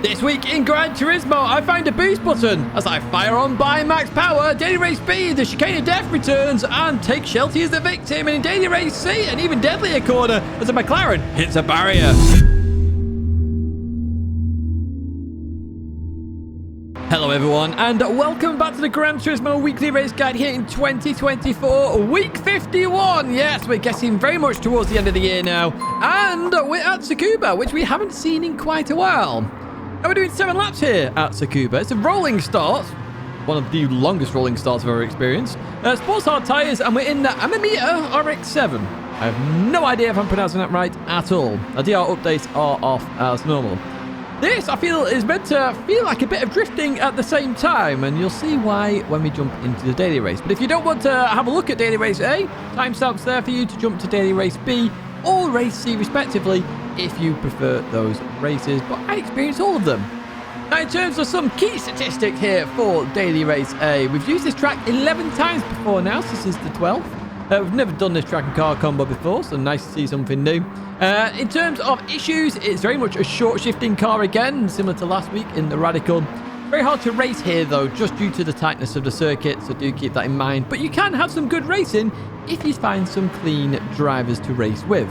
This week in Gran Turismo, I find a boost button as I fire on by max power, Daily Race B, the chicane of death returns, and take Shelty as the victim, and in Daily Race C, an even deadlier corner as a McLaren hits a barrier. Hello everyone, and welcome back to the Gran Turismo Weekly Race Guide here in 2024, Week 51. Yes, we're getting very much towards the end of the year now, and we're at Tsukuba, which we haven't seen in quite a while. And we're doing 7 laps here at Tsukuba. It's a rolling start, one of the longest rolling starts I've ever experienced. Sports hard tyres, and we're in the Amamiya RX-7. I have no idea if I'm pronouncing that right at all. The DR updates are off as normal. This, I feel, is meant to feel like a bit of drifting at the same time, and you'll see why when we jump into the daily race. But if you don't want to have a look at daily race A, timestamps there for you to jump to daily race B or race C respectively if you prefer those races, but I experience all of them. Now, in terms of some key statistics here for daily race A, we've used this track 11 times before now, so this is the 12th. We've never done this track and car combo before, so nice to see something new. In terms of issues, it's very much a short shifting car again, similar to last week in the Radical. Very hard to race here though, just due to the tightness of the circuit, so do keep that in mind. But you can have some good racing if you find some clean drivers to race with.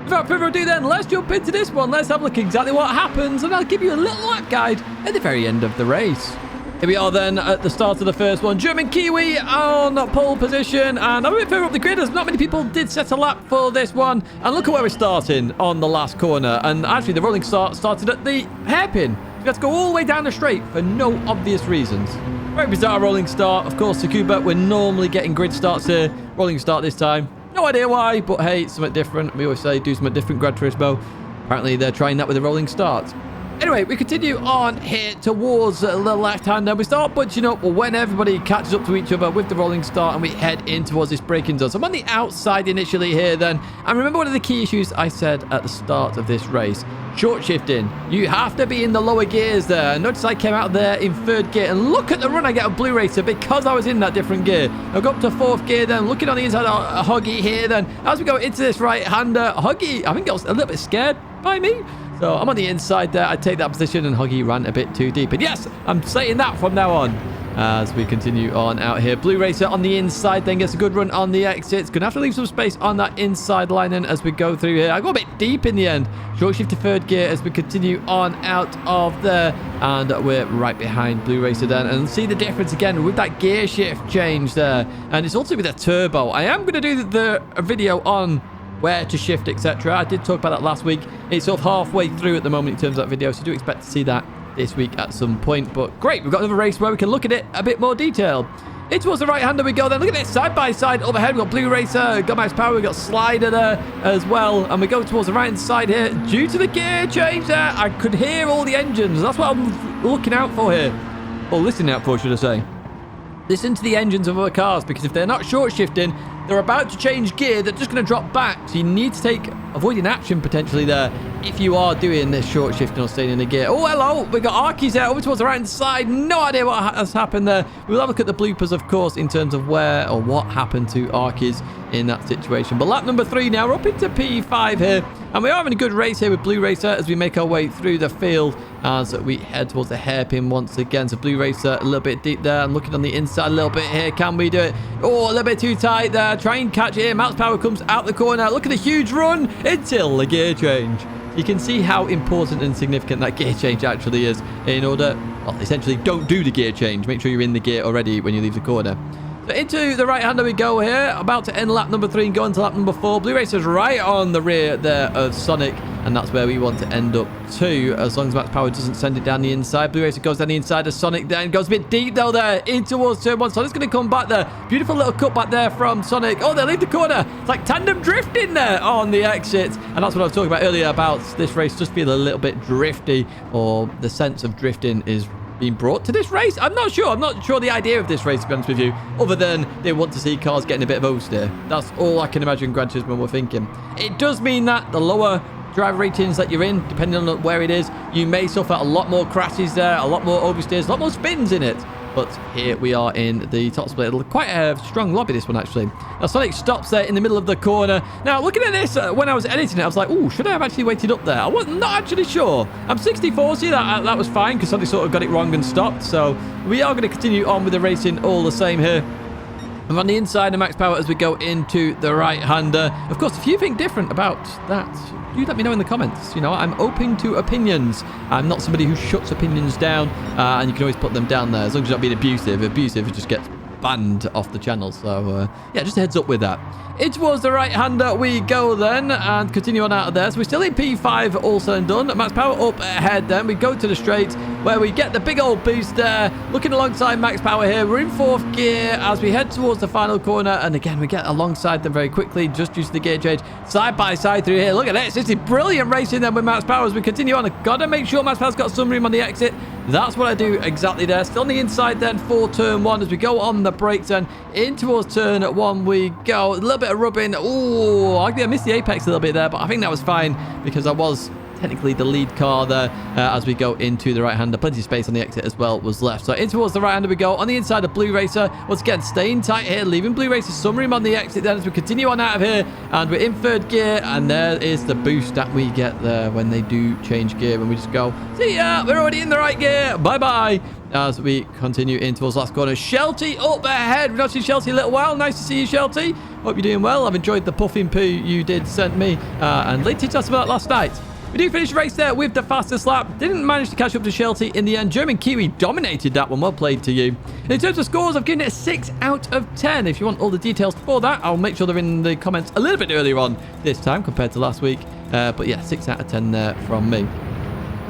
Without further ado then, let's jump into this one. Let's have a look at exactly what happens, and I'll give you a little lap guide at the very end of the race. Here we are then at the start of the first one. German Kiwi on pole position, and I'm a bit further up the grid as not many people did set a lap for this one. And look at where we're starting on the last corner. And actually the rolling start started at the hairpin. So let's go all the way down the straight for no obvious reasons. Very bizarre rolling start. Of course, Tsukuba, we're normally getting grid starts here. Rolling start this time. No idea why, but hey, it's something different. We always say do something different, Gran Turismo. Apparently they're trying that with a rolling start. Anyway, we continue on here towards the left-hand, and we start bunching up when everybody catches up to each other with the rolling start, and we head in towards this braking zone. So I'm on the outside initially here then, and remember one of the key issues I said at the start of this race. Short shifting. You have to be in the lower gears there. Notice I came out there in 3rd gear, and look at the run I get of Blue Racer because I was in that different gear. I got up to 4th gear then, looking on the inside of Huggy here then. As we go into this right-hander, Huggy, I think, got a little bit scared by me. So I'm on the inside there. I take that position, and Huggy ran a bit too deep. And yes, I'm saying that from now on as we continue on out here. Blue Racer on the inside then gets a good run on the exits. Gonna have to leave some space on that inside line then as we go through here. I go a bit deep in the end. Short shift to 3rd gear as we continue on out of there. And we're right behind Blue Racer then. And see the difference again with that gear shift change there. And it's also with a turbo. I am going to do the video on where to shift, etc. I did talk about that last week. It's sort of halfway through at the moment in terms of that video, so do expect to see that this week at some point. But great, we've got another race where we can look at it a bit more detail. In towards the right-hander we go then. Look at this, side-by-side overhead. We've got Blue Racer, got max power, we've got Slider there as well. And we go towards the right-hand side here. Due to the gear change there, I could hear all the engines. That's what I'm looking out for here. Or listening out for, should I say. Listen to the engines of other cars, because if they're not short shifting, they're about to change gear. They're just going to drop back. So you need to take avoiding action potentially there if you are doing this short shifting or staying in the gear. Oh, hello. We got Arkies there over towards the right hand side. No idea what has happened there. We'll have a look at the bloopers, of course, in terms of where or what happened to Arkies in that situation. But lap number 3 now. We're up into P5 here. And we are having a good race here with Blue Racer as we make our way through the field as we head towards the hairpin once again. So Blue Racer a little bit deep there. I'm looking on the inside a little bit here. Can we do it? Oh, a little bit too tight there. Try and catch it here. Max power comes out the corner. Look at the huge run until the gear change. You can see how important and significant that gear change actually is in order, well, essentially don't do the gear change. Make sure you're in the gear already when you leave the corner. So into the right-hander we go here. About to end lap number 3 and go into lap number 4. Blue Racer's right on the rear there of Sonic, and that's where we want to end up too, as long as max power doesn't send it down the inside. Blue Racer goes down the inside of Sonic then, goes a bit deep though there, in towards turn 1. Sonic's going to come back there. Beautiful little cut back there from Sonic. Oh, they leave the corner. It's like tandem drifting there on the exit, and that's what I was talking about earlier about this race just feeling a little bit drifty, or the sense of drifting is being brought to this race. I'm not sure the idea of this race, to be honest with you, other than they want to see cars getting a bit of oversteer. That's all I can imagine Gran Turismo were thinking. It does mean that the lower driver ratings that you're in, depending on where it is, you may suffer a lot more crashes there, a lot more oversteers, a lot more spins in it. But here we are in the top split. Quite a strong lobby, this one, actually. Now, Sonic stops there in the middle of the corner. Now, looking at this, when I was editing it, I was like, ooh, should I have actually waited up there? I was not actually sure. I'm 60-40. That was fine because Sonic sort of got it wrong and stopped. So we are going to continue on with the racing all the same here. I'm on the inside of Max Power as we go into the right-hander. Of course, if you think different about that, do let me know in the comments. You know, I'm open to opinions. I'm not somebody who shuts opinions down, and you can always put them down there as long as you're not being abusive. Abusive, it just gets banned off the channel. So, yeah, just a heads up with that. In towards the right-hander we go then, and continue on out of there. So we're still in P5, all said and done. Max Power up ahead then. We go to the straight, where we get the big old boost there. Looking alongside Max Power here. We're in 4th gear as we head towards the final corner. And again, we get alongside them very quickly, just due to the gear change. Side by side through here. Look at this. This is brilliant racing then with Max Power as we continue on. I've got to make sure Max Power's got some room on the exit. That's what I do exactly there. Still on the inside then for turn 1 as we go on the brakes and in towards turn 1 we go. A little bit of rubbing. Ooh, I missed the apex a little bit there, but I think that was fine because I was technically the lead car there as we go into the right-hander. Plenty of space on the exit as well was left. So in towards the right-hander we go. On the inside of Blue Racer. Once again, staying tight here, leaving Blue Racer some room on the exit then as we continue on out of here. And we're in 3rd gear, and there is the boost that we get there when they do change gear. And we just go, see ya, we're already in the right gear. Bye-bye. As we continue in towards last corner. Shelty up ahead. We've not seen Shelty a little while. Nice to see you, Shelty. Hope you're doing well. I've enjoyed the puffing poo you did send me. And late to us about last night. We do finish the race there with the fastest lap. Didn't manage to catch up to Shelty in the end. German Kiwi dominated that one. Well played to you. In terms of scores, I've given it a 6 out of 10. If you want all the details for that, I'll make sure they're in the comments a little bit earlier on this time compared to last week. But yeah, 6 out of 10 there from me.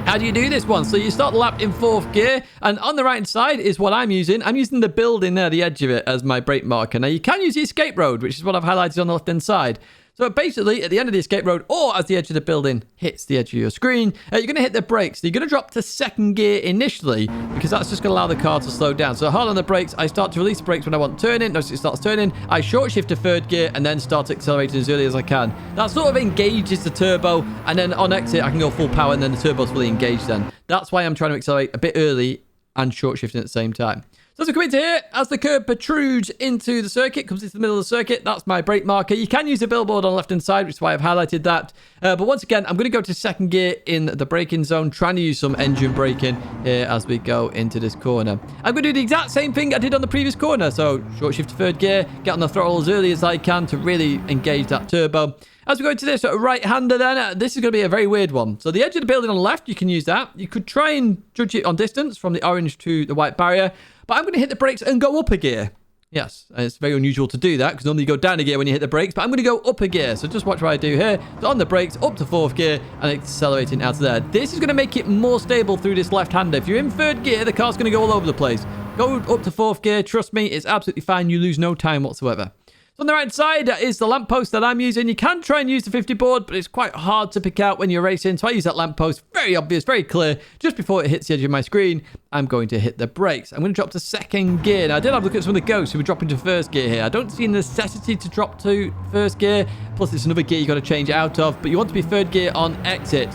How do you do this one? So you start the lap in 4th gear, and on the right-hand side is what I'm using. I'm using the building there, the edge of it, as my brake marker. Now, you can use the escape road, which is what I've highlighted on the left-hand side. So basically, at the end of the escape road, or as the edge of the building hits the edge of your screen, you're going to hit the brakes. So you're going to drop to 2nd gear initially, because that's just going to allow the car to slow down. So hard on the brakes. I start to release the brakes when I want turning. Notice it starts turning. I short shift to 3rd gear, and then start accelerating as early as I can. That sort of engages the turbo, and then on exit, I can go full power, and then the turbo's fully engaged then. That's why I'm trying to accelerate a bit early and short shifting at the same time. So as we come into here, as the curb protrudes into the circuit, comes into the middle of the circuit, that's my brake marker. You can use the billboard on the left-hand side, which is why I've highlighted that. But once again, I'm going to go to 2nd gear in the braking zone, trying to use some engine braking here as we go into this corner. I'm going to do the exact same thing I did on the previous corner. So short shift to 3rd gear, get on the throttle as early as I can to really engage that turbo. As we go into this right-hander then, this is going to be a very weird one. So the edge of the building on the left, you can use that. You could try and judge it on distance from the orange to the white barrier. But I'm going to hit the brakes and go up a gear. Yes, and it's very unusual to do that because normally you go down a gear when you hit the brakes. But I'm going to go up a gear. So just watch what I do here. So on the brakes, up to 4th gear and accelerating out of there. This is going to make it more stable through this left-hander. If you're in 3rd gear, the car's going to go all over the place. Go up to 4th gear. Trust me, it's absolutely fine. You lose no time whatsoever. So on the right side is the lamppost that I'm using. You can try and use the 50 board, but it's quite hard to pick out when you're racing. So I use that lamppost. Very obvious, very clear. Just before it hits the edge of my screen, I'm going to hit the brakes. I'm going to drop to 2nd gear. Now, I did have a look at some of the ghosts who were dropping to 1st gear here. I don't see a necessity to drop to 1st gear. Plus, it's another gear you've got to change out of. But you want to be 3rd gear on exit.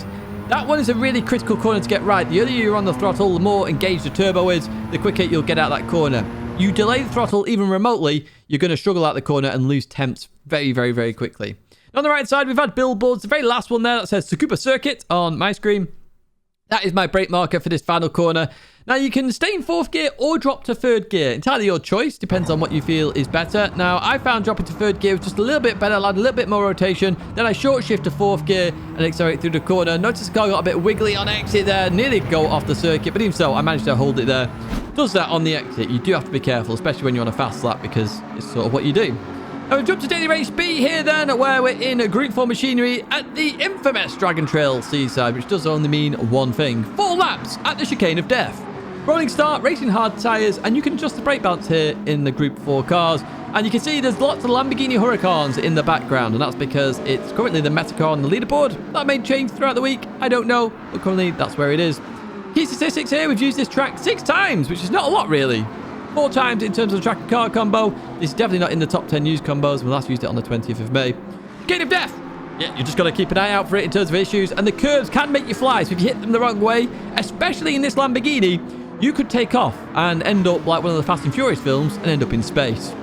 That one is a really critical corner to get right. The earlier you're on the throttle, the more engaged the turbo is, the quicker you'll get out that corner. You delay the throttle even remotely, you're going to struggle out the corner and lose temps very, very, very quickly. On the right side, we've had billboards. The very last one there that says Tsukuba Circuit on my screen. That is my brake marker for this final corner. Now, you can stay in 4th gear or drop to 3rd gear. Entirely your choice. Depends on what you feel is better. Now, I found dropping to 3rd gear was just a little bit better. Allowed a little bit more rotation. Then I short shift to 4th gear and accelerate through the corner. Notice the car got a bit wiggly on exit there. Nearly go off the circuit. But even so, I managed to hold it there. Does that on the exit. You do have to be careful, especially when you're on a fast lap, because it's sort of what you do. Now we've jumped to Daily Race B here then, where we're in a Group 4 machinery at the infamous Dragon Trail Seaside, which does only mean one thing. 4 laps at the Chicane of Death. Rolling start, racing hard tyres, and you can adjust the brake balance here in the Group 4 cars. And you can see there's lots of Lamborghini Huracans in the background, and that's because it's currently the meta car on the leaderboard. That may change throughout the week, I don't know, but currently that's where it is. Key statistics here, we've used this track 6 times, which is not a lot really. 4 times in terms of the track and car combo. This is definitely not in the top 10 used combos. We last used it on the 20th of May. Gate of Death. Yeah, you just got to keep an eye out for it in terms of issues. And the curves can make you fly. So if you hit them the wrong way, especially in this Lamborghini, you could take off and end up like one of the Fast and Furious films and end up in space.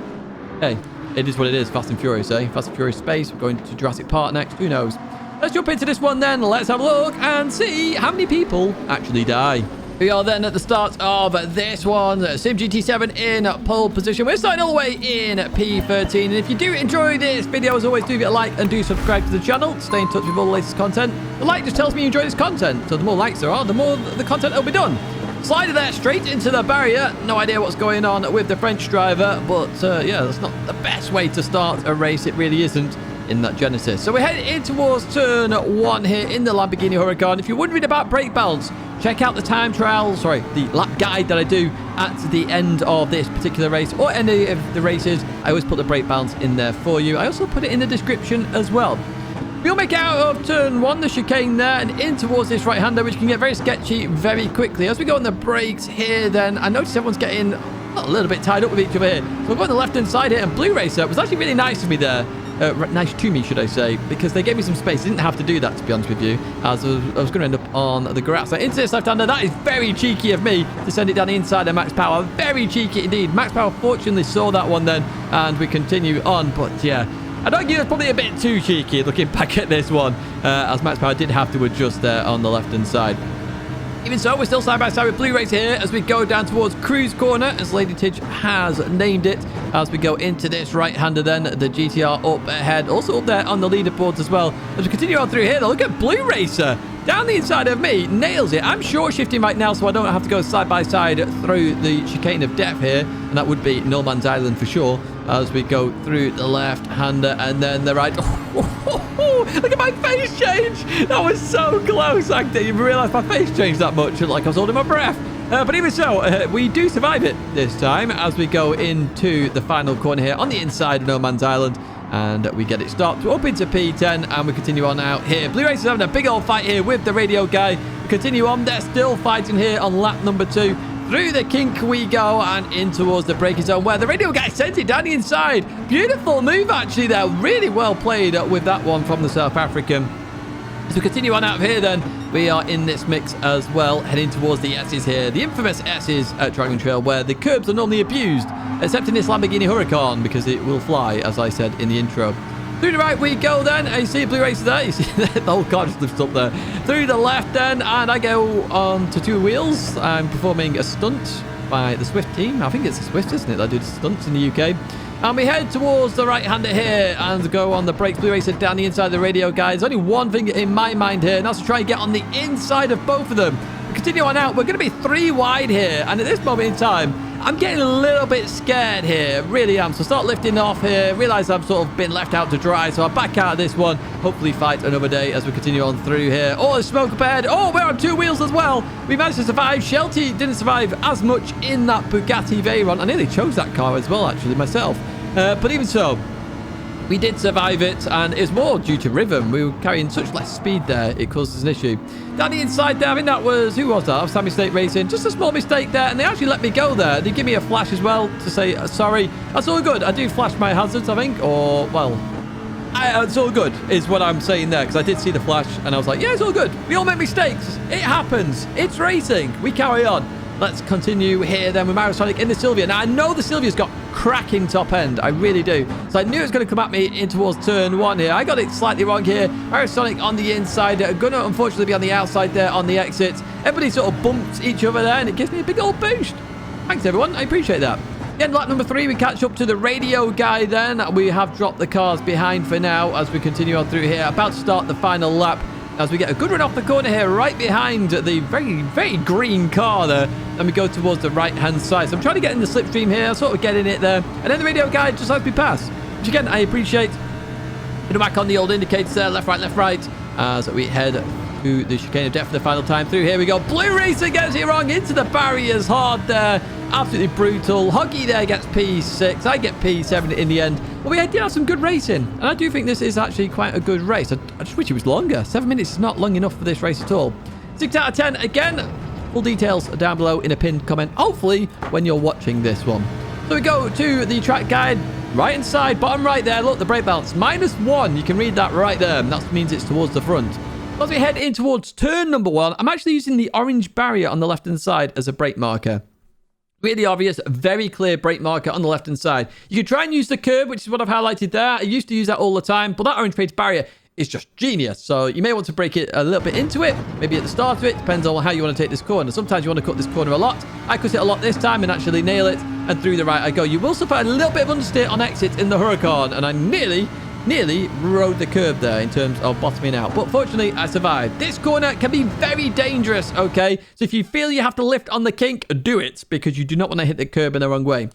Hey, it is what it is, Fast and Furious, eh? Fast and Furious space. We're going to Jurassic Park next. Who knows? Let's jump into this one then. Let's have a look and see how many people actually die. We are then at the start of this one. Sim GT7 in pole position. We're starting all the way in P13. And if you do enjoy this video, as always, do give it a like and do subscribe to the channel to stay in touch with all the latest content. The like just tells me you enjoy this content. So the more likes there are, the more the content will be done. Slider there, straight into the barrier. No idea what's going on with the French driver. But yeah, that's not the best way to start a race. It really isn't in that Genesis. So we're heading in towards turn 1 here in the Lamborghini Huracan. If you're wondering about brake balance, check out the time trial, the lap guide that I do at the end of this particular race or any of the races. I always put the brake balance in there for you. I also put it in the description as well. We'll make out of turn 1, the chicane there, and in towards this right-hander, which can get very sketchy very quickly. As we go on the brakes here then, I notice everyone's getting a little bit tied up with each other here. So we're going on the left-hand side here, and Blue Racer was actually really nice to me there. Nice to me, should I say, because they gave me some space. They didn't have to do that, to be honest with you, as I was going to end up on the grass. So into this left-hander, that is very cheeky of me to send it down the inside of Max Power. Very cheeky indeed. Max Power fortunately saw that one then, and we continue on. But yeah, I'd argue it's probably a bit too cheeky looking back at this one, as Max Power did have to adjust there on the left-hand side. Even so, we're still side by side with Blue Racer here as we go down towards Cruise Corner, as Lady Tidge has named it. As we go into this right-hander then, the GTR up ahead, also up there on the leaderboards as well. As we continue on through here, look at Blue Racer down the inside of me, nails it. I'm short shifting right now, so I don't have to go side by side through the chicane of death here, and that would be No Man's Island for sure. As we go through the left-hander and then the right. Look at my face change. That was so close. I didn't even realize my face changed that much, like I was holding my breath. But even so, we do survive it this time as we go into the final corner here on the inside of No Man's Island. And we get it stopped up into P10 and we continue on out here. Blue Racer's having a big old fight here with the radio guy. We continue on. They're still fighting here on lap number 2. Through the kink we go and in towards the braking zone where the radio guy sent it down the inside. Beautiful move actually there. Really well played with that one from the South African. As we continue on out of here then, we are in this mix as well, heading towards the S's here. The infamous S's at Dragon Trail where the curbs are normally abused, except in this Lamborghini Huracan because it will fly, as I said in the intro. Through the right we go then. You see Blue Racer there. You see the whole car just lifts up there. Through the left then, and I go on to 2 wheels. I'm performing a stunt by the Swift team. I think it's the Swift, isn't it? That do the stunts in the UK. And we head towards the right-hander here and go on the brakes. Blue Racer down the inside of the radio, guys. Only one thing in my mind here, and that's to try and get on the inside of both of them. We continue on out. We're going to be 3 wide here, and at this moment in time, I'm getting a little bit scared here, really am. So start lifting off here, realise I've sort of been left out to dry, so I'll back out of this one, hopefully fight another day as we continue on through here. Oh, there's smoke up ahead. Oh, we're on 2 wheels as well. We managed to survive. Shelty didn't survive as much in that Bugatti Veyron. I nearly chose that car as well, actually, myself. But even so, we did survive it, and it's more due to rhythm. We were carrying such less speed there, it caused us an issue. Down the inside there, I think that was, who was that? That was Sammy State Racing. Just a small mistake there, and they actually let me go there. They give me a flash as well to say, sorry. That's all good. I do flash my hazards, I think, or, well, it's all good is what I'm saying there, because I did see the flash, and I was like, yeah, it's all good. We all make mistakes. It happens. It's racing. We carry on. Let's continue here then with Marisonic in the Silvia. Now, I know the Silvia's got cracking top end. I really do. So I knew it was going to come at me in towards turn 1 here. I got it slightly wrong here. Marisonic on the inside. Going to unfortunately be on the outside there on the exits. Everybody sort of bumps each other there, and it gives me a big old boost. Thanks, everyone. I appreciate that. In lap number 3, we catch up to the radio guy then. We have dropped the cars behind for now as we continue on through here. About to start the final lap, as we get a good run off the corner here, right behind the very, very green car there. And we go towards the right-hand side. So I'm trying to get in the slipstream here, sort of getting it there. And then the radio guy just lets me pass, which again, I appreciate. Put back on the old indicators there, left, right, as we head to the chicane of death for the final time through. Here we go. Blue Racer gets it wrong into the barriers hard there. Absolutely brutal. Huggy there gets P6. I get P7 in the end. But we did have some good racing. And I do think this is actually quite a good race. I just wish it was longer. 7 minutes is not long enough for this race at all. 6 out of 10 again. Full details are down below in a pinned comment, hopefully when you're watching this one. So we go to the track guide. Right hand side, bottom right there. Look, the brake balance. -1. You can read that right there. And that means it's towards the front. As we head in towards turn number 1, I'm actually using the orange barrier on the left-hand side as a brake marker. Really obvious, very clear brake marker on the left-hand side. You can try and use the curb, which is what I've highlighted there. I used to use that all the time, but that orange paint barrier is just genius. So you may want to break it a little bit into it, maybe at the start of it. Depends on how you want to take this corner. Sometimes you want to cut this corner a lot. I cut it a lot this time and actually nail it, and through the right I go. You will suffer a little bit of understeer on exit in the Huracan, and I nearly rode the curb there in terms of bottoming out. But fortunately, I survived. This corner can be very dangerous, okay? So if you feel you have to lift on the kink, do it, because you do not want to hit the curb in the wrong way.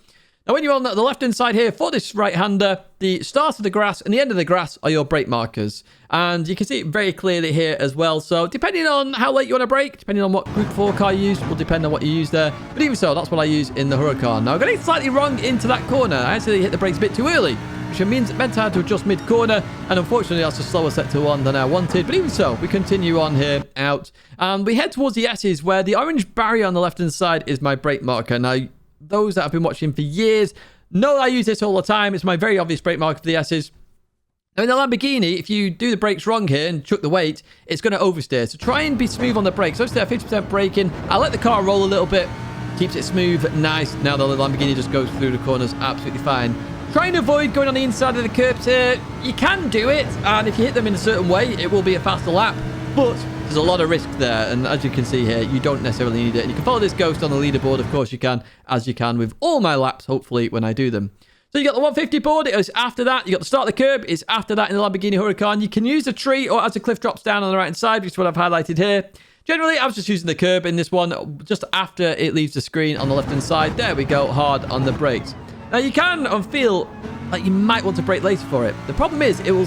Now, when you're on the left-hand side here for this right-hander, the start of the grass and the end of the grass are your brake markers. And you can see it very clearly here as well. So depending on how late you want to brake, depending on what Group 4 car you use, will depend on what you use there. But even so, that's what I use in the Huracan. Now, I got it slightly wrong into that corner. I actually hit the brakes a bit too early, which means it meant I had to adjust mid-corner, and unfortunately that's a slower sector 1 than I wanted. But even so, we continue on here out, and we head towards the S's, where the orange barrier on the left-hand side is my brake marker. Now, those that have been watching for years know I use this all the time. It's my very obvious brake marker for the S's. Now, in the Lamborghini, if you do the brakes wrong here and chuck the weight, it's going to oversteer. So try and be smooth on the brakes. So stay at 50% braking. I let the car roll a little bit, keeps it smooth, nice. Now the Lamborghini just goes through the corners absolutely fine. Try and avoid going on the inside of the curbs here. You can do it, and if you hit them in a certain way, it will be a faster lap. But there's a lot of risk there, and as you can see here, you don't necessarily need it. And you can follow this ghost on the leaderboard, of course you can, as you can with all my laps, hopefully, when I do them. So you got the 150 board, it is after that. You got the start of the curb, it's after that in the Lamborghini Huracan. You can use a tree or as the cliff drops down on the right-hand side, which is what I've highlighted here. Generally, I was just using the curb in this one, just after it leaves the screen on the left-hand side. There we go, hard on the brakes. Now, you can feel like you might want to brake later for it. The problem is, it will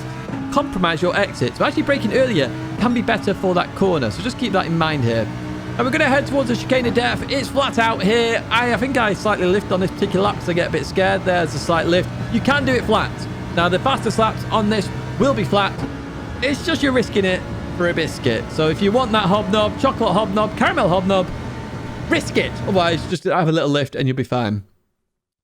compromise your exit. So actually braking earlier can be better for that corner. So just keep that in mind here. And we're going to head towards the chicane of death. It's flat out here. I think I slightly lift on this particular lap because I get a bit scared. There's a slight lift. You can do it flat. Now, the fastest laps on this will be flat. It's just you're risking it for a biscuit. So if you want that hobnob, chocolate hobnob, caramel hobnob, risk it. Otherwise, just have a little lift and you'll be fine.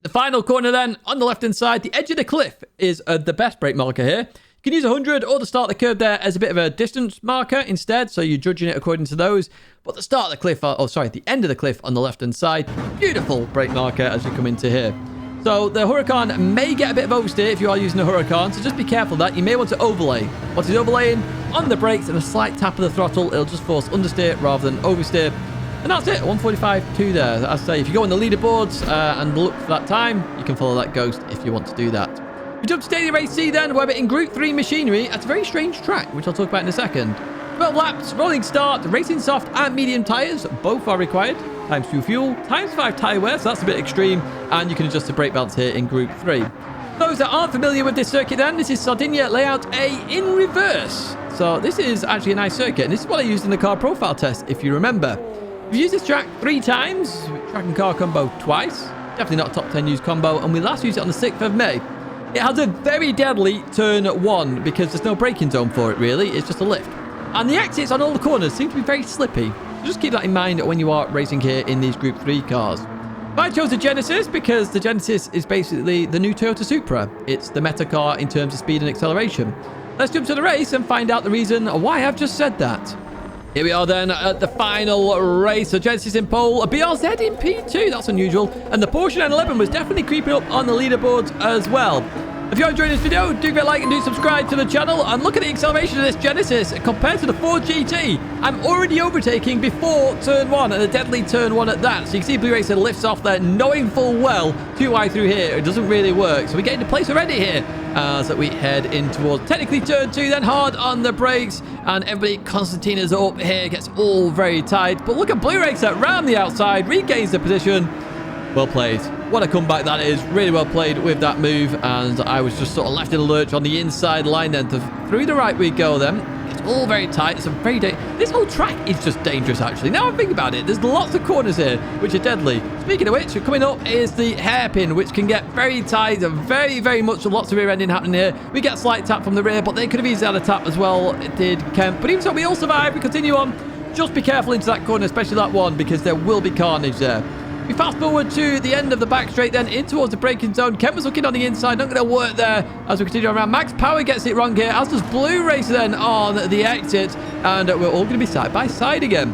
The final corner then, on the left-hand side, the edge of the cliff is the best brake marker here. You can use 100 or the start of the curb there as a bit of a distance marker instead, so you're judging it according to those. But the start of the cliff, the end of the cliff on the left-hand side, beautiful brake marker as you come into here. So the Huracan may get a bit of oversteer if you are using a Huracan, so just be careful of that. You may want to overlay. What is overlaying? On the brakes and a slight tap of the throttle, it'll just force understeer rather than oversteer. And that's it, 145.2 there. As I say, if you go on the leaderboards and look for that time, you can follow that ghost if you want to do that. We jump to Daily Race C then, where we're in Group 3 machinery at a very strange track, which I'll talk about in a second. 12 laps, rolling start, racing soft and medium tyres, both are required. Times 2 fuel, times 5 tyre wear, so that's a bit extreme. And you can adjust the brake belts here in Group 3. Those that aren't familiar with this circuit then, this is Sardegna Layout A in reverse. So this is actually a nice circuit, and this is what I used in the car profile test, if you remember. We've used this track 3 times, track and car combo twice, definitely not a top 10 used combo, and we last used it on the 6th of May. It has a very deadly turn 1 because there's no braking zone for it really, it's just a lift. And the exits on all the corners seem to be very slippy, so just keep that in mind when you are racing here in these Group 3 cars. I chose the Genesis because the Genesis is basically the new Toyota Supra. It's the meta car in terms of speed and acceleration. Let's jump to the race and find out the reason why I've just said that. Here we are then at the final race. So Genesis in pole, a BRZ in P2. That's unusual. And the Porsche 911 was definitely creeping up on the leaderboards as well. If you're enjoying this video, do get a like and do subscribe to the channel. And look at the acceleration of this Genesis compared to the Ford GT. I'm already overtaking before turn 1 and a deadly turn 1 at that. So you can see Blue Racer lifts off there, knowing full well too wide through here. It doesn't really work. So we get into place already here as we head in towards technically turn 2, then hard on the brakes. And everybody, Constantina's up here, gets all very tight. But look at Blue Racer round the outside, regains the position. Well played. What a comeback that is. Really well played with that move. And I was just sort of left in a lurch on the inside line then. Through the right we go then. It's all very tight. It's a very this whole track is just dangerous actually. Now I think about it, there's lots of corners here which are deadly. Speaking of which, coming up is the hairpin, which can get very tight. Very much lots of rear ending happening here. We get a slight tap from the rear, but they could have easily had a tap as well. It did Kemp. But even so, we all survive. We continue on. Just be careful into that corner, especially that one, because there will be carnage there. We fast forward to the end of the back straight then in towards the braking zone. Kent was looking on the inside, not going to work there as we continue around. Max Power gets it wrong here, as does Blue Racer then on the exit. And we're all going to be side by side again.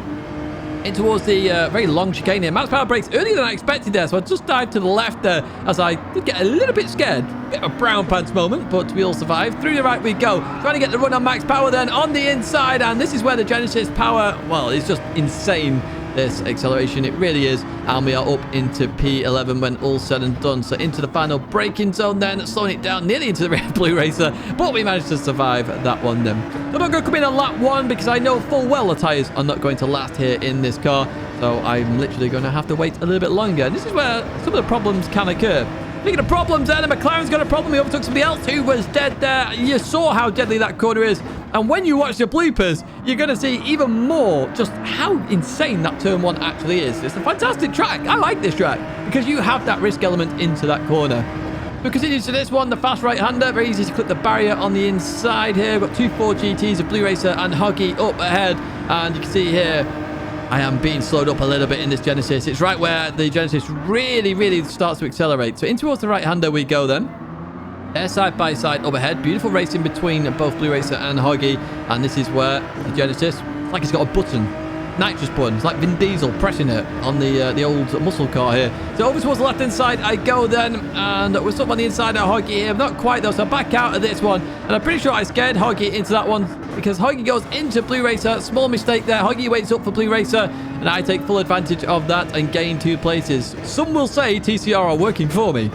In towards the very long chicane here. Max Power brakes earlier than I expected there, so I just dived to the left there as I did get a little bit scared. Bit of a brown pants moment, but we all survived. Through the right we go. Trying to get the run on Max Power then on the inside, and this is where the Genesis power, well, it's just insane. This acceleration, it really is. And we are up into P11 when all said and done. So into the final braking zone then, slowing it down nearly into the rear Blue Racer, but we managed to survive that one then. I'm not going to come in on lap 1 because I know full well the tyres are not going to last here in this car. So I'm literally going to have to wait a little bit longer. And this is where some of the problems can occur. Speaking of problems then, the McLaren's got a problem. He overtook somebody else who was dead there. You saw how deadly that corner is. And when you watch the bloopers, you're going to see even more just how insane that turn 1 actually is. It's a fantastic track. I like this track because you have that risk element into that corner. We continue to this one, the fast right-hander. Very easy to clip the barrier on the inside here. We've got 2 Ford GTs, a Blue Racer and Hoggy up ahead. And you can see here, I am being slowed up a little bit in this Genesis. It's right where the Genesis really starts to accelerate. So in towards the right-hander we go then. They're side by side up ahead. Beautiful racing between both Blue Racer and Hoggy. And this is where the Genesis, it's like it's got a button. Nitrous button. It's like Vin Diesel pressing it on the old muscle car here. So over towards the left-hand side I go then. And we're stuck on the inside of Hoggy here. Not quite though, so back out of this one. And I'm pretty sure I scared Hoggy into that one because Hoggy goes into Blue Racer. Small mistake there. Hoggy waits up for Blue Racer. And I take full advantage of that and gain 2 places. Some will say TCR are working for me.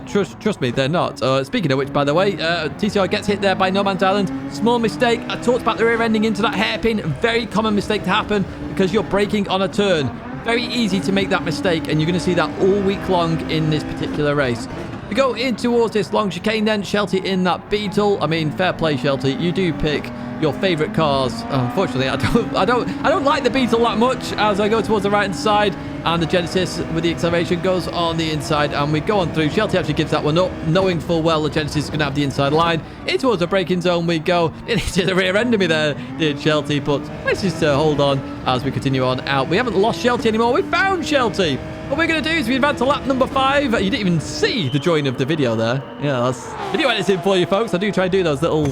Trust me, they're not. Speaking of which, by the way, TCR gets hit there by No Man's Island. Small mistake. I talked about the rear ending into that hairpin. Very common mistake to happen because you're braking on a turn. Very easy to make that mistake, and you're going to see that all week long in this particular race. We go in towards this long chicane then. Shelty in that Beetle. I mean, fair play, Shelty. You do pick your favorite cars. Unfortunately, I don't like the Beetle that much as I go towards the right-hand side. And the Genesis with the acceleration goes on the inside and we go on through. Shelty actually gives that one up, knowing full well the Genesis is going to have the inside line. In towards the braking zone we go. Into the rear end of me there, did Shelty, but let's just hold on as we continue on out. We haven't lost Shelty anymore. We found Shelty. What we're going to do is we advance to lap number 5. You didn't even see the join of the video there. Yeah, that's video editing for you folks. I do try and do those little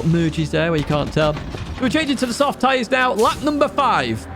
merges there where you can't tell. We're changing to the soft tyres now. Lap number 5.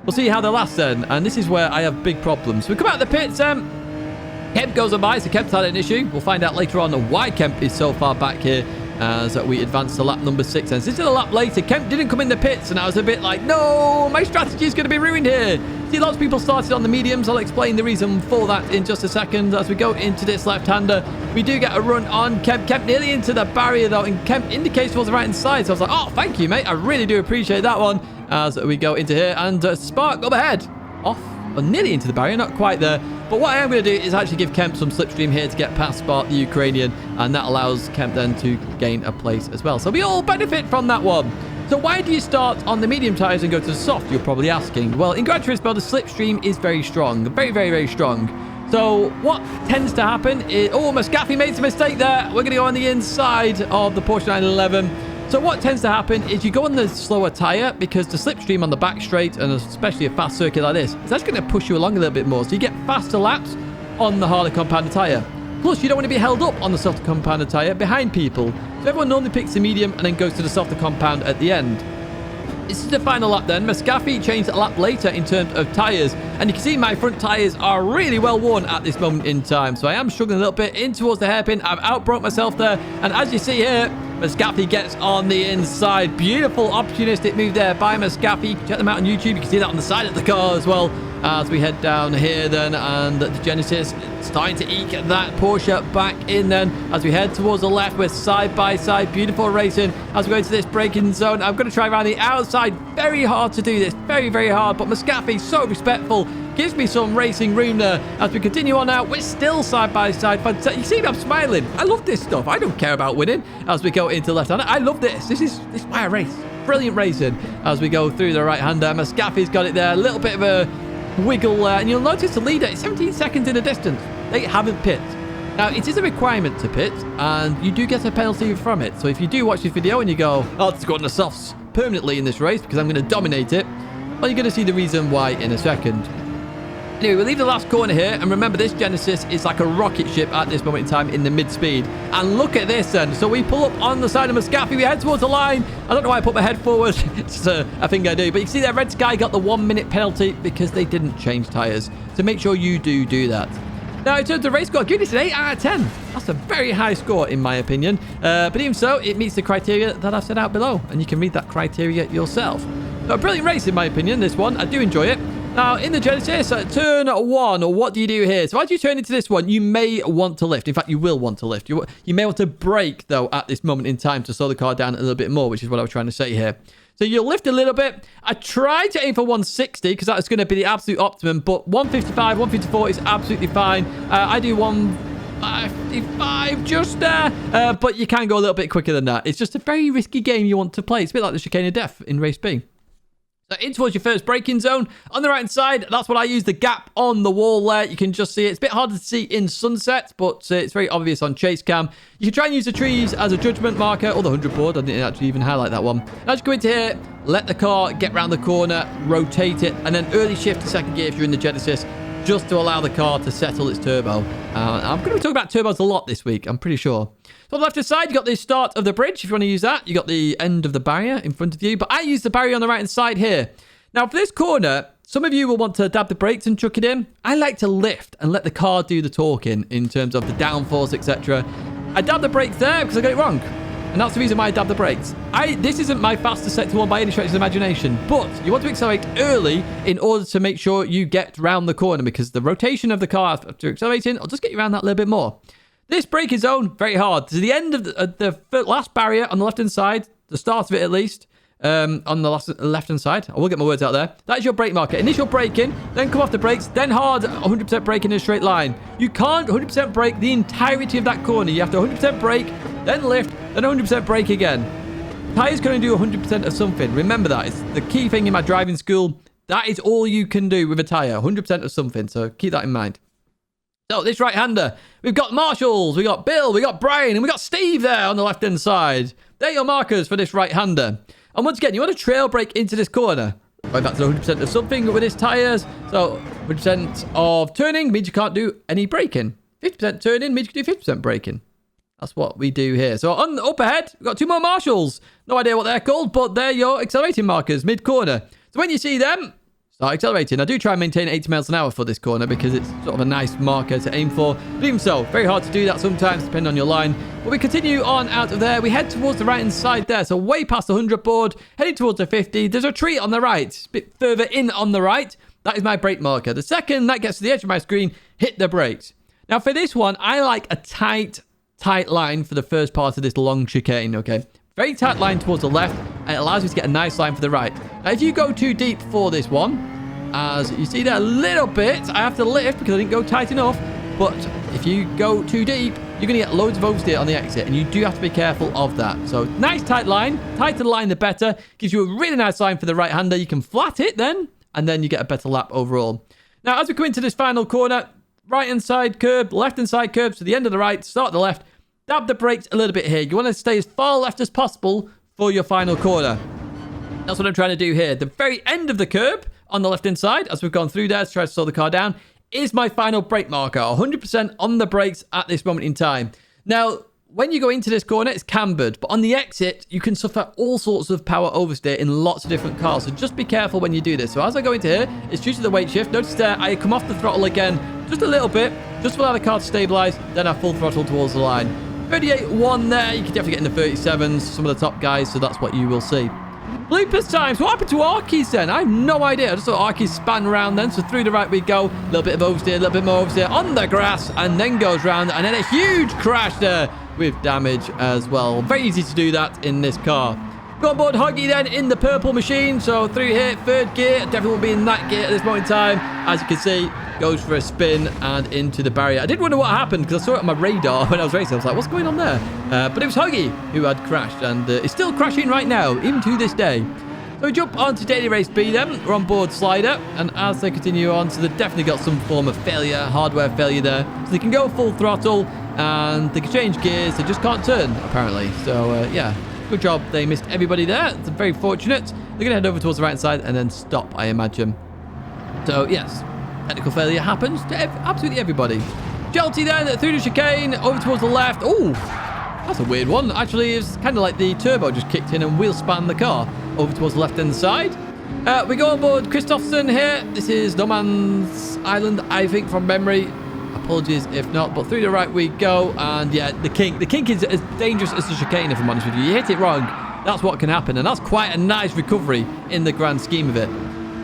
We'll see how they last then. And this is where I have big problems. We come out of the pits. Kemp goes on by, so Kemp's had an issue. We'll find out later on why Kemp is so far back here as we advance to lap number 6. And this is a lap later. Kemp didn't come in the pits, and I was a bit like, no, my strategy is going to be ruined here. See, lots of people started on the mediums. I'll explain the reason for that in just a second. As we go into this left-hander, we do get a run on Kemp. Kemp nearly into the barrier, though, and Kemp indicates towards the right-hand side. So I was like, oh, thank you, mate. I really do appreciate that one. As we go into here, and Spark up ahead. Off, or nearly into the barrier, not quite there. But what I am going to do is actually give Kemp some slipstream here to get past Spark, the Ukrainian, and that allows Kemp then to gain a place as well. So we all benefit from that one. So why do you start on the medium tyres and go to the soft, you're probably asking? Well, in Gran Turismo, the slipstream is very strong. Very strong. So what tends to happen is... Oh, Muscaffi made some mistake there. We're going to go on the inside of the Porsche 911. So what tends to happen is you go on the slower tyre because the slipstream on the back straight, and especially a fast circuit like this, is actually going to push you along a little bit more. So you get faster laps on the harder compounded tyre. Plus, you don't want to be held up on the softer compounded tyre behind people. So everyone normally picks the medium and then goes to the softer compound at the end. This is the final lap then. Muscaffi changed a lap later in terms of tyres. And you can see my front tyres are really well worn at this moment in time. So I am struggling a little bit in towards the hairpin. I've outbroke myself there. And as you see here, Muscaffi gets on the inside. Beautiful opportunistic move there by Muscaffi. Check them out on YouTube. You can see that on the side of the car as well. As we head down here then, and the Genesis starting to eke that Porsche back in then. As we head towards the left, we're side by side. Beautiful racing as we go into this braking zone. I'm going to try around the outside. Very hard to do this. Very hard. But Muscaffi, so respectful. Gives me some racing room there. As we continue on out, we're still side by side. You see me, I'm smiling. I love this stuff. I don't care about winning. As we go into left-hander, I love this. This is why I race. Brilliant racing. As we go through the right-hander, Muscaffi's got it there. A little bit of a wiggle and you'll notice the leader is 17 seconds in the distance. They haven't pit. Now, it is a requirement to pit, and you do get a penalty from it. So if you do watch this video and you go, oh, it's got on the softs permanently in this race because I'm going to dominate it, well, you're going to see the reason why in a second. Anyway, we'll leave the last corner here. And remember, this Genesis is like a rocket ship at this moment in time in the mid-speed. And look at this then. So we pull up on the side of Muscafi. We head towards the line. I don't know why I put my head forward. It's a thing I do. But you see there, Red Sky got the 1-minute penalty because they didn't change tyres. So make sure you do that. Now, in terms of race score, give this an 8 out of 10. That's a very high score, in my opinion. But even so, it meets the criteria that I've set out below. And you can read that criteria yourself. So a brilliant race, in my opinion, this one. I do enjoy it. Now, in the Genesis, turn 1, what do you do here? So as you turn into this one, you may want to lift. In fact, you will want to lift. You may want to brake, though, at this moment in time to slow the car down a little bit more, which is what I was trying to say here. So you'll lift a little bit. I tried to aim for 160 because that was going to be the absolute optimum, but 155, 154 is absolutely fine. I do 155 just there, but you can go a little bit quicker than that. It's just a very risky game you want to play. It's a bit like the chicane of death in race B. So in towards your first braking zone. On the right-hand side, that's what I use, the gap on the wall there. You can just see it. It's a bit harder to see in sunset, but it's very obvious on chase cam. You can try and use the trees as a judgment marker, or the 100 board. I didn't actually even highlight that one. Now just go into here, let the car get round the corner, rotate it, and then early shift to second gear if you're in the Genesis, just to allow the car to settle its turbo. I'm going to be talking about turbos a lot this week, I'm pretty sure. So on the left-hand side, you got the start of the bridge, if you want to use that. You got the end of the barrier in front of you, but I use the barrier on the right-hand side here. Now, for this corner, some of you will want to dab the brakes and chuck it in. I like to lift and let the car do the talking in terms of the downforce, etc. I dab the brakes there because I got it wrong. And that's the reason why I dab the brakes. This isn't my fastest sector one by any stretch of the imagination, but you want to accelerate early in order to make sure you get round the corner, because the rotation of the car after accelerating will just get you around that a little bit more. This braking zone, very hard. To the end of the last barrier on the left-hand side, the start of it at least, on the left-hand side. I will get my words out there. That is your brake marker. Initial braking, then come off the brakes, then hard 100% braking in a straight line. You can't 100% brake the entirety of that corner. You have to 100% brake, then lift, then 100% brake again. Tyres can only do 100% of something. Remember that. It's the key thing in my driving school. That is all you can do with a tyre. 100% of something. So keep that in mind. So this right-hander, we've got Marshalls, we got Bill, we got Brian, and we got Steve there on the left-hand side. They're your markers for this right-hander. And once again, you want to trail brake into this corner. Going back to 100% of something with his tyres. So 100% of turning means you can't do any braking. 50% turning means you can do 50% braking. That's what we do here. So on up ahead, we've got 2 more Marshalls. No idea what they're called, but they're your accelerating markers mid-corner. So when you see them, start accelerating. I do try and maintain 80 miles an hour for this corner because it's sort of a nice marker to aim for. But even so, very hard to do that sometimes, depending on your line. But we continue on out of there. We head towards the right-hand side there. So way past the 100 board, heading towards the 50. There's a tree on the right, a bit further in on the right. That is my brake marker. The second that gets to the edge of my screen, hit the brakes. Now for this one, I like a tight line for the first part of this long chicane, okay? Very tight line towards the left, and it allows you to get a nice line for the right. Now, if you go too deep for this one, as you see there a little bit, I have to lift because I didn't go tight enough, but if you go too deep, you're going to get loads of oversteer on the exit, and you do have to be careful of that. So, nice tight line. Tighter the line, the better. Gives you a really nice line for the right-hander. You can flat it then, and then you get a better lap overall. Now, as we come into this final corner, right-hand side curb, left-hand side curb, so the end of the right, start the left, dab the brakes a little bit here. You want to stay as far left as possible for your final corner. That's what I'm trying to do here. The very end of the curb on the left-hand side, as we've gone through there to try to slow the car down, is my final brake marker. 100% on the brakes at this moment in time. Now, when you go into this corner, it's cambered, but on the exit, you can suffer all sorts of power oversteer in lots of different cars, so just be careful when you do this. So as I go into here, it's due to the weight shift. Notice there, I come off the throttle again, just a little bit, just to allow the car to stabilize, then I full throttle towards the line. 38.1 there, you can definitely get in the 37s, some of the top guys, so that's what you will see. Bloopers time. So what happened to Arkies then? I have no idea. I just saw Arkies span around then. So through the right we go. A little bit of oversteer, a little bit more oversteer on the grass, and then goes round. And then a huge crash there with damage as well. Very easy to do that in this car. Go on board Huggy then in the purple machine. So through here, third gear. Definitely won't be in that gear at this moment in time. As you can see, goes for a spin and into the barrier. I did wonder what happened because I saw it on my radar when I was racing. I was like, what's going on there? But it was Huggy who had crashed, and is still crashing right now, even to this day. So we jump on to Daily Race B then. We're on board Slider, and as they continue on, so they've definitely got some form of failure, hardware failure there. So they can go full throttle, and they can change gears. They just can't turn, apparently. So, yeah, good job. They missed everybody there. It's very fortunate. They're going to head over towards the right side and then stop, I imagine. So, yes. Technical failure happens to absolutely everybody. Shelty then through the chicane, over towards the left. Oh, that's a weird one. Actually, it's kind of like the turbo just kicked in and wheel span the car over towards the left-hand side. We go on board Christopherson here. This is No Man's Island, I think, from memory. Apologies if not, but through the right we go. And yeah, the kink is as dangerous as the chicane, if I'm honest with you. You hit it wrong, that's what can happen. And that's quite a nice recovery in the grand scheme of it.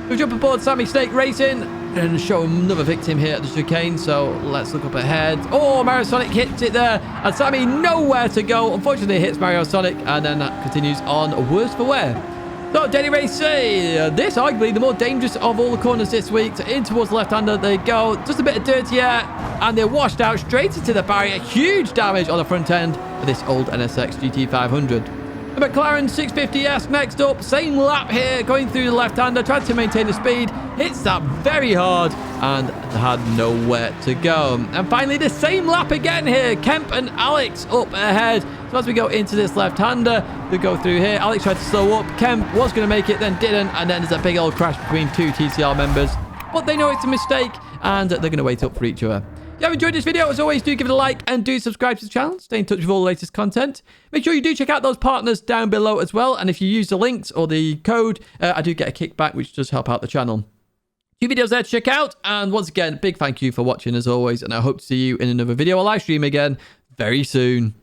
We jump aboard Sammy Snake Racing and show another victim here at the chicane. So let's look up ahead. Oh, Mario Sonic hits it there. And Sammy nowhere to go. Unfortunately, it hits Mario Sonic. And then that continues on worse for wear. So, Denny Race say, this arguably the more dangerous of all the corners this week. So in towards the left-hander they go. Just a bit of dirt here. And they're washed out straight into the barrier. Huge damage on the front end of this old NSX GT500. The McLaren 650S next up. Same lap here, going through the left-hander. Tried to maintain the speed. Hits that very hard and had nowhere to go. And finally, the same lap again here. Kemp and Alex up ahead. So as we go into this left-hander, we go through here. Alex tried to slow up. Kemp was going to make it, then didn't. And then there's a big old crash between two TCR members. But they know it's a mistake, and they're going to wait up for each other. If you have enjoyed this video, as always, do give it a like and do subscribe to the channel. Stay in touch with all the latest content. Make sure you do check out those partners down below as well. And if you use the links or the code, I do get a kickback, which does help out the channel. 2 videos there to check out. And once again, big thank you for watching as always. And I hope to see you in another video or live stream again very soon.